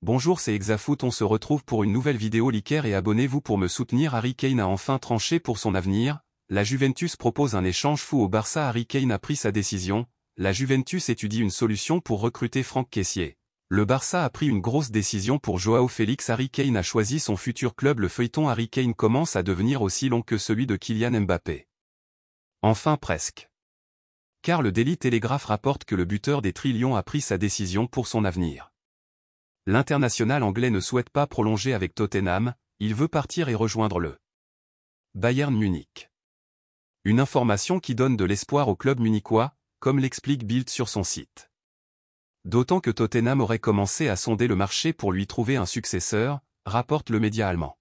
Bonjour, c'est Exafoot, on se retrouve pour une nouvelle vidéo. Liker et abonnez-vous pour me soutenir. Harry Kane a enfin tranché pour son avenir. La Juventus propose un échange fou au Barça. Harry Kane a pris sa décision. La Juventus étudie une solution pour recruter Franck Kessié. Le Barça a pris une grosse décision pour Joao Félix. Harry Kane a choisi son futur club. Le feuilleton Harry Kane commence à devenir aussi long que celui de Kylian Mbappé. Enfin presque. Car le Daily Telegraph rapporte que le buteur des Trillions a pris sa décision pour son avenir. L'international anglais ne souhaite pas prolonger avec Tottenham, il veut partir et rejoindre le Bayern Munich. Une information qui donne de l'espoir au club munichois, comme l'explique Bild sur son site. D'autant que Tottenham aurait commencé à sonder le marché pour lui trouver un successeur, rapporte le média allemand.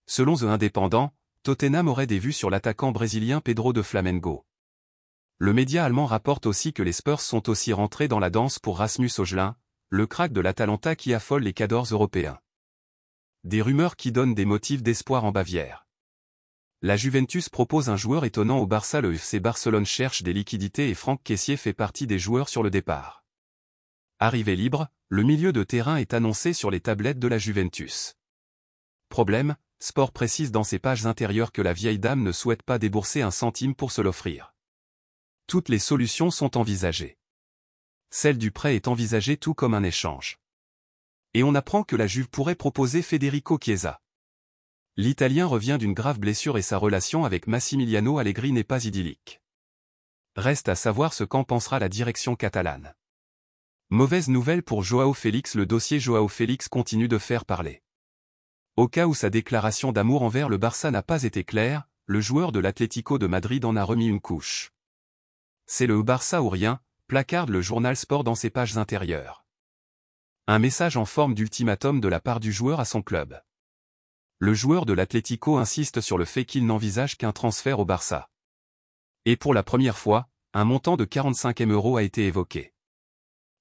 Selon The Independent, Tottenham aurait des vues sur l'attaquant brésilien Pedro de Flamengo. Le média allemand rapporte aussi que les Spurs sont aussi rentrés dans la danse pour Rasmus Højlund, le crack de l'Atalanta qui affole les cadors européens. Des rumeurs qui donnent des motifs d'espoir en Bavière. La Juventus propose un joueur étonnant au Barça. Le FC Barcelone cherche des liquidités et Franck Kessié fait partie des joueurs sur le départ. Arrivé libre, le milieu de terrain est annoncé sur les tablettes de la Juventus. Problème, Sport précise dans ses pages intérieures que la vieille dame ne souhaite pas débourser un centime pour se l'offrir. Toutes les solutions sont envisagées. Celle du prêt est envisagée tout comme un échange. Et on apprend que la Juve pourrait proposer Federico Chiesa. L'Italien revient d'une grave blessure et sa relation avec Massimiliano Allegri n'est pas idyllique. Reste à savoir ce qu'en pensera la direction catalane. Mauvaise nouvelle pour Joao Félix. Le dossier Joao Félix continue de faire parler. Au cas où sa déclaration d'amour envers le Barça n'a pas été claire, le joueur de l'Atlético de Madrid en a remis une couche. C'est le Barça ou rien, placarde le journal Sport dans ses pages intérieures. Un message en forme d'ultimatum de la part du joueur à son club. Le joueur de l'Atlético insiste sur le fait qu'il n'envisage qu'un transfert au Barça. Et pour la première fois, un montant de 45 000 € a été évoqué.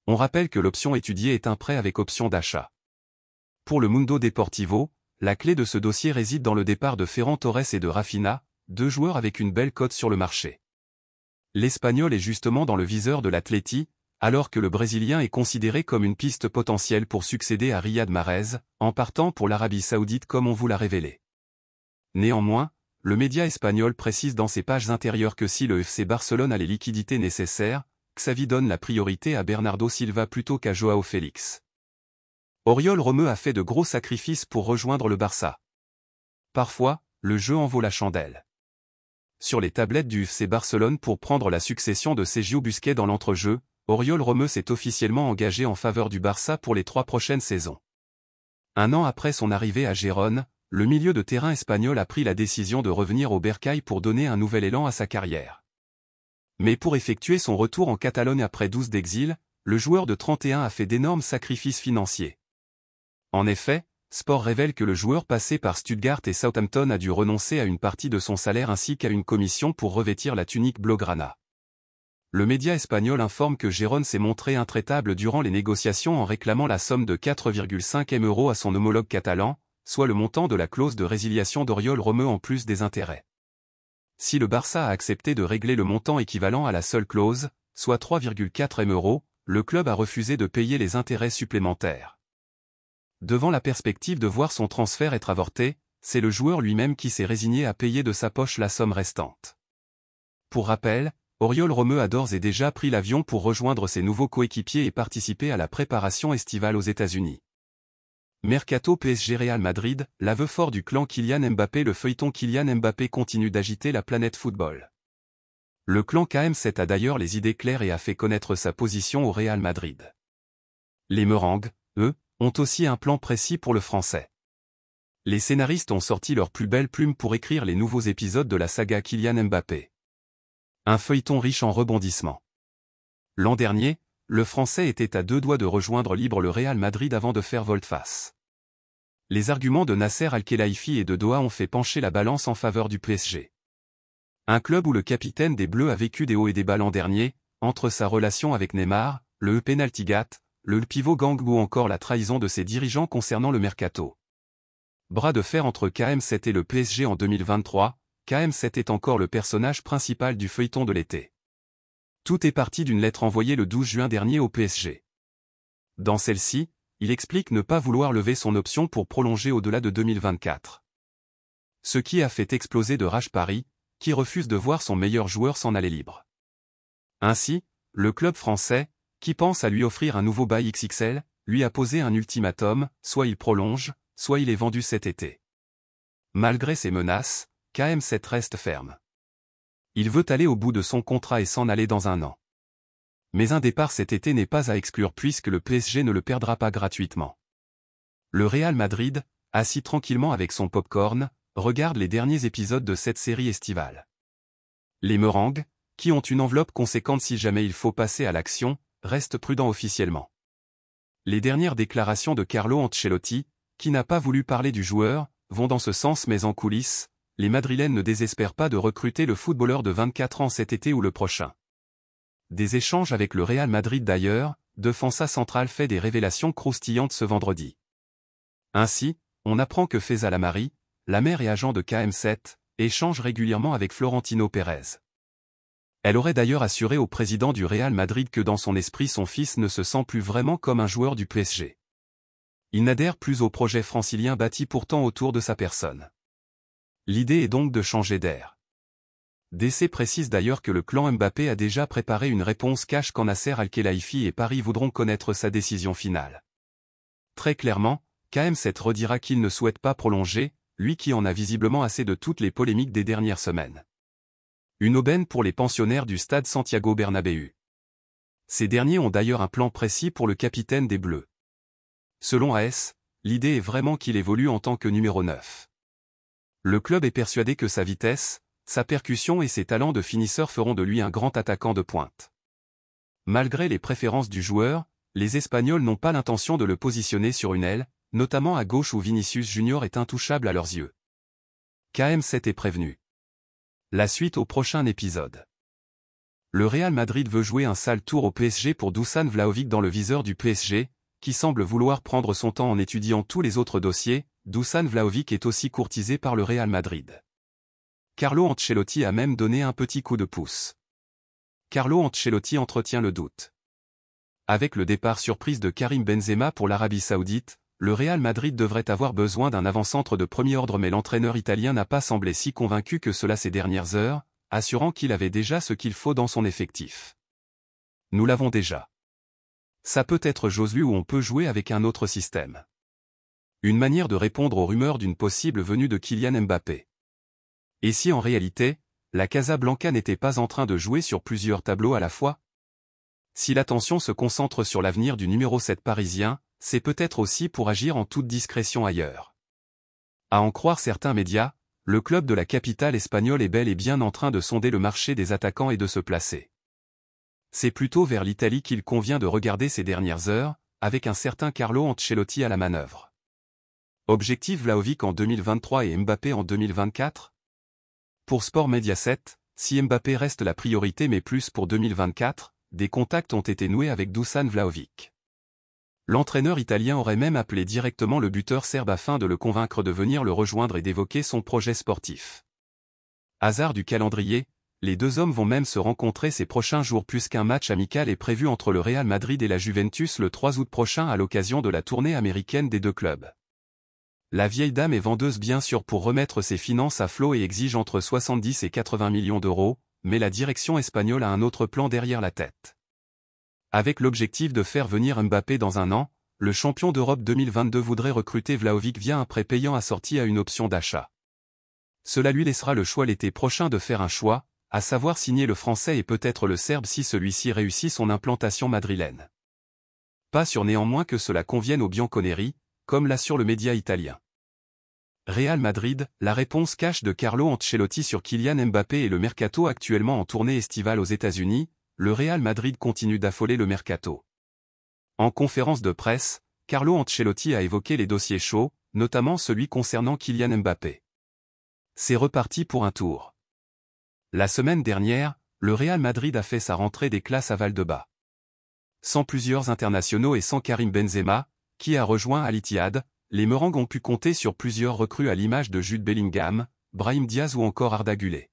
On rappelle que l'option étudiée est un prêt avec option d'achat. Pour le Mundo Deportivo, la clé de ce dossier réside dans le départ de Ferran Torres et de Rafinha, deux joueurs avec une belle cote sur le marché. L'Espagnol est justement dans le viseur de l'Atleti, alors que le Brésilien est considéré comme une piste potentielle pour succéder à Riyad Mahrez, en partant pour l'Arabie Saoudite comme on vous l'a révélé. Néanmoins, le média espagnol précise dans ses pages intérieures que si le FC Barcelone a les liquidités nécessaires, Xavi donne la priorité à Bernardo Silva plutôt qu'à Joao Félix. Oriol Romeu a fait de gros sacrifices pour rejoindre le Barça. Parfois, le jeu en vaut la chandelle. Sur les tablettes du FC Barcelone pour prendre la succession de Sergio Busquets dans l'entrejeu, Oriol Romeu s'est officiellement engagé en faveur du Barça pour les 3 prochaines saisons. Un an après son arrivée à Gérone, le milieu de terrain espagnol a pris la décision de revenir au Bercail pour donner un nouvel élan à sa carrière. Mais pour effectuer son retour en Catalogne après 12 d'exil, le joueur de 31 a fait d'énormes sacrifices financiers. En effet, Sport révèle que le joueur passé par Stuttgart et Southampton a dû renoncer à une partie de son salaire ainsi qu'à une commission pour revêtir la tunique blaugrana. Le média espagnol informe que Gérone s'est montré intraitable durant les négociations en réclamant la somme de 4,5 M € à son homologue catalan, soit le montant de la clause de résiliation d'Oriol Romeu en plus des intérêts. Si le Barça a accepté de régler le montant équivalent à la seule clause, soit 3,4 M €, le club a refusé de payer les intérêts supplémentaires. Devant la perspective de voir son transfert être avorté, c'est le joueur lui-même qui s'est résigné à payer de sa poche la somme restante. Pour rappel, Oriol Romeu a d'ores et déjà pris l'avion pour rejoindre ses nouveaux coéquipiers et participer à la préparation estivale aux États-Unis. Mercato PSG Real Madrid, l'aveu fort du clan Kylian Mbappé. Le feuilleton Kylian Mbappé continue d'agiter la planète football. Le clan KM7 a d'ailleurs les idées claires et a fait connaître sa position au Real Madrid. Les Meringues, eux, ont aussi un plan précis pour le français. Les scénaristes ont sorti leur plus belle plume pour écrire les nouveaux épisodes de la saga Kylian Mbappé. Un feuilleton riche en rebondissements. L'an dernier, le français était à 2 doigts de rejoindre libre le Real Madrid avant de faire volte-face. Les arguments de Nasser Al-Khelaifi et de Doha ont fait pencher la balance en faveur du PSG. Un club où le capitaine des Bleus a vécu des hauts et des bas l'an dernier, entre sa relation avec Neymar, le penalty gate, le pivot gang ou encore la trahison de ses dirigeants concernant le mercato. Bras de fer entre KM7 et le PSG en 2023, KM7 est encore le personnage principal du feuilleton de l'été. Tout est parti d'une lettre envoyée le 12 juin dernier au PSG. Dans celle-ci, il explique ne pas vouloir lever son option pour prolonger au-delà de 2024. Ce qui a fait exploser de rage Paris, qui refuse de voir son meilleur joueur s'en aller libre. Ainsi, le club français, qui pense à lui offrir un nouveau bail XXL, lui a posé un ultimatum, soit il prolonge, soit il est vendu cet été. Malgré ces menaces, KM7 reste ferme. Il veut aller au bout de son contrat et s'en aller dans un an. Mais un départ cet été n'est pas à exclure puisque le PSG ne le perdra pas gratuitement. Le Real Madrid, assis tranquillement avec son popcorn, regarde les derniers épisodes de cette série estivale. Les Meringues, qui ont une enveloppe conséquente si jamais il faut passer à l'action, restent prudents officiellement. Les dernières déclarations de Carlo Ancelotti, qui n'a pas voulu parler du joueur, vont dans ce sens mais en coulisses, les Madrilènes ne désespèrent pas de recruter le footballeur de 24 ans cet été ou le prochain. Des échanges avec le Real Madrid d'ailleurs, Defensa Central fait des révélations croustillantes ce vendredi. Ainsi, on apprend que Faisal Amari, la mère et agent de KM7, échange régulièrement avec Florentino Pérez. Elle aurait d'ailleurs assuré au président du Real Madrid que dans son esprit son fils ne se sent plus vraiment comme un joueur du PSG. Il n'adhère plus au projet francilien bâti pourtant autour de sa personne. L'idée est donc de changer d'air. DC précise d'ailleurs que le clan Mbappé a déjà préparé une réponse cash quand Nasser Al-Khelaifi et Paris voudront connaître sa décision finale. Très clairement, KM7 redira qu'il ne souhaite pas prolonger, lui qui en a visiblement assez de toutes les polémiques des dernières semaines. Une aubaine pour les pensionnaires du stade Santiago Bernabéu. Ces derniers ont d'ailleurs un plan précis pour le capitaine des Bleus. Selon AS, l'idée est vraiment qu'il évolue en tant que numéro 9. Le club est persuadé que sa vitesse, sa percussion et ses talents de finisseur feront de lui un grand attaquant de pointe. Malgré les préférences du joueur, les Espagnols n'ont pas l'intention de le positionner sur une aile, notamment à gauche où Vinicius Junior est intouchable à leurs yeux. KM7 est prévenu. La suite au prochain épisode. Le Real Madrid veut jouer un sale tour au PSG pour Dusan Vlahovic dans le viseur du PSG, qui semble vouloir prendre son temps en étudiant tous les autres dossiers. Dusan Vlahovic est aussi courtisé par le Real Madrid. Carlo Ancelotti a même donné un petit coup de pouce. Carlo Ancelotti entretient le doute. Avec le départ surprise de Karim Benzema pour l'Arabie Saoudite, le Real Madrid devrait avoir besoin d'un avant-centre de premier ordre mais l'entraîneur italien n'a pas semblé si convaincu que cela ces dernières heures, assurant qu'il avait déjà ce qu'il faut dans son effectif. Nous l'avons déjà. Ça peut être Josu ou on peut jouer avec un autre système. Une manière de répondre aux rumeurs d'une possible venue de Kylian Mbappé. Et si en réalité, la Casablanca n'était pas en train de jouer sur plusieurs tableaux à la fois? Si l'attention se concentre sur l'avenir du numéro 7 parisien, c'est peut-être aussi pour agir en toute discrétion ailleurs. À en croire certains médias, le club de la capitale espagnole est bel et bien en train de sonder le marché des attaquants et de se placer. C'est plutôt vers l'Italie qu'il convient de regarder ces dernières heures, avec un certain Carlo Ancelotti à la manœuvre. Objectif Vlahovic en 2023 et Mbappé en 2024? Pour Sport Mediaset, si Mbappé reste la priorité mais plus pour 2024, des contacts ont été noués avec Dusan Vlahovic. L'entraîneur italien aurait même appelé directement le buteur serbe afin de le convaincre de venir le rejoindre et d'évoquer son projet sportif. Hasard du calendrier, les deux hommes vont même se rencontrer ces prochains jours puisqu'un match amical est prévu entre le Real Madrid et la Juventus le 3 août prochain à l'occasion de la tournée américaine des deux clubs. La vieille dame est vendeuse bien sûr pour remettre ses finances à flot et exige entre 70 et 80 millions d'euros, mais la direction espagnole a un autre plan derrière la tête. Avec l'objectif de faire venir Mbappé dans un an, le champion d'Europe 2022 voudrait recruter Vlahovic via un prêt payant assorti à une option d'achat. Cela lui laissera le choix l'été prochain de faire un choix, à savoir signer le Français et peut-être le Serbe si celui-ci réussit son implantation madrilène. Pas sûr néanmoins que cela convienne aux Bianconeri, comme l'assure le média italien. Real Madrid, la réponse cash de Carlo Ancelotti sur Kylian Mbappé et le mercato actuellement en tournée estivale aux États-Unis. Le Real Madrid continue d'affoler le mercato. En conférence de presse, Carlo Ancelotti a évoqué les dossiers chauds, notamment celui concernant Kylian Mbappé. C'est reparti pour un tour. La semaine dernière, le Real Madrid a fait sa rentrée des classes à Val-de-Bas. Sans plusieurs internationaux et sans Karim Benzema, qui a rejoint Al Ittihad, les Meringues ont pu compter sur plusieurs recrues à l'image de Jude Bellingham, Brahim Diaz ou encore Arda Güler.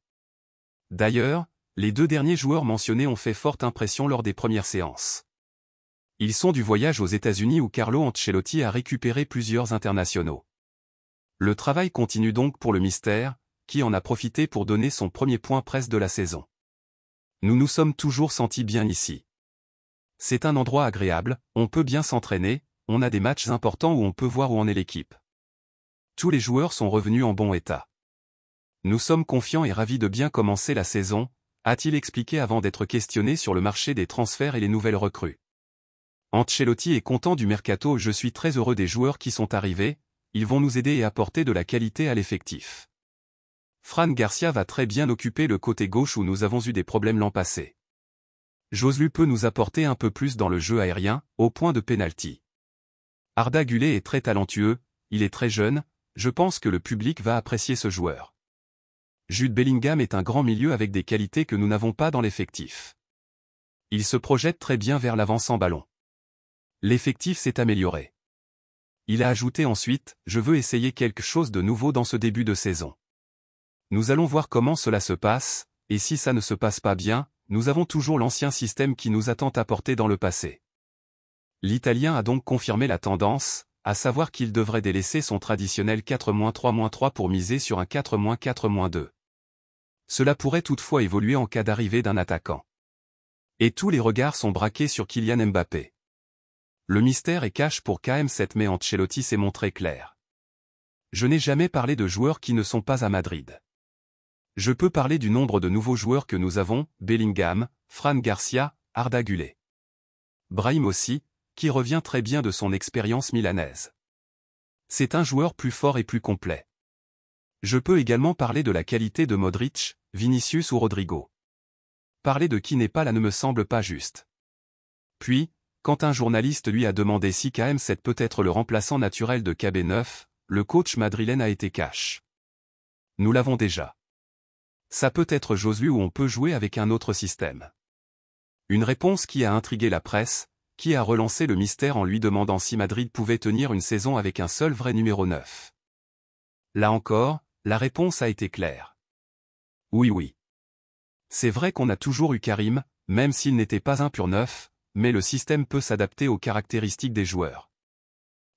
D'ailleurs, les deux derniers joueurs mentionnés ont fait forte impression lors des premières séances. Ils sont du voyage aux États-Unis où Carlo Ancelotti a récupéré plusieurs internationaux. Le travail continue donc pour le mystère, qui en a profité pour donner son premier point presse de la saison. Nous nous sommes toujours sentis bien ici. C'est un endroit agréable, on peut bien s'entraîner, on a des matchs importants où on peut voir où en est l'équipe. Tous les joueurs sont revenus en bon état. Nous sommes confiants et ravis de bien commencer la saison, a-t-il expliqué avant d'être questionné sur le marché des transferts et les nouvelles recrues. Ancelotti est content du mercato, je suis très heureux des joueurs qui sont arrivés, ils vont nous aider et apporter de la qualité à l'effectif. Fran Garcia va très bien occuper le côté gauche où nous avons eu des problèmes l'an passé. Joselu peut nous apporter un peu plus dans le jeu aérien, au point de pénalty. Arda Güler est très talentueux, il est très jeune, je pense que le public va apprécier ce joueur. Jude Bellingham est un grand milieu avec des qualités que nous n'avons pas dans l'effectif. Il se projette très bien vers l'avant sans ballon. L'effectif s'est amélioré. Il a ajouté ensuite, je veux essayer quelque chose de nouveau dans ce début de saison. Nous allons voir comment cela se passe, et si ça ne se passe pas bien, nous avons toujours l'ancien système qui nous a tant apporté dans le passé. L'Italien a donc confirmé la tendance, à savoir qu'il devrait délaisser son traditionnel 4-3-3 pour miser sur un 4-4-2. Cela pourrait toutefois évoluer en cas d'arrivée d'un attaquant. Et tous les regards sont braqués sur Kylian Mbappé. Le mystère est cache pour KM7 mais Ancelotti s'est montré clair. Je n'ai jamais parlé de joueurs qui ne sont pas à Madrid. Je peux parler du nombre de nouveaux joueurs que nous avons, Bellingham, Fran Garcia, Arda Güler. Brahim aussi, qui revient très bien de son expérience milanaise. C'est un joueur plus fort et plus complet. Je peux également parler de la qualité de Modric, Vinicius ou Rodrigo. Parler de qui n'est pas là ne me semble pas juste. Puis, quand un journaliste lui a demandé si KM7 peut être le remplaçant naturel de KB9, le coach madrilène a été cash. Nous l'avons déjà. Ça peut être Joselu ou on peut jouer avec un autre système. Une réponse qui a intrigué la presse, qui a relancé le mystère en lui demandant si Madrid pouvait tenir une saison avec un seul vrai numéro 9. Là encore, la réponse a été claire. Oui. C'est vrai qu'on a toujours eu Karim, même s'il n'était pas un pur neuf, mais le système peut s'adapter aux caractéristiques des joueurs.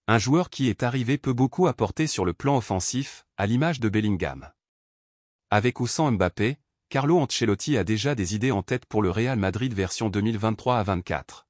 Un joueur qui est arrivé peut beaucoup apporter sur le plan offensif, à l'image de Bellingham. Avec ou sans Mbappé, Carlo Ancelotti a déjà des idées en tête pour le Real Madrid version 2023 à 24.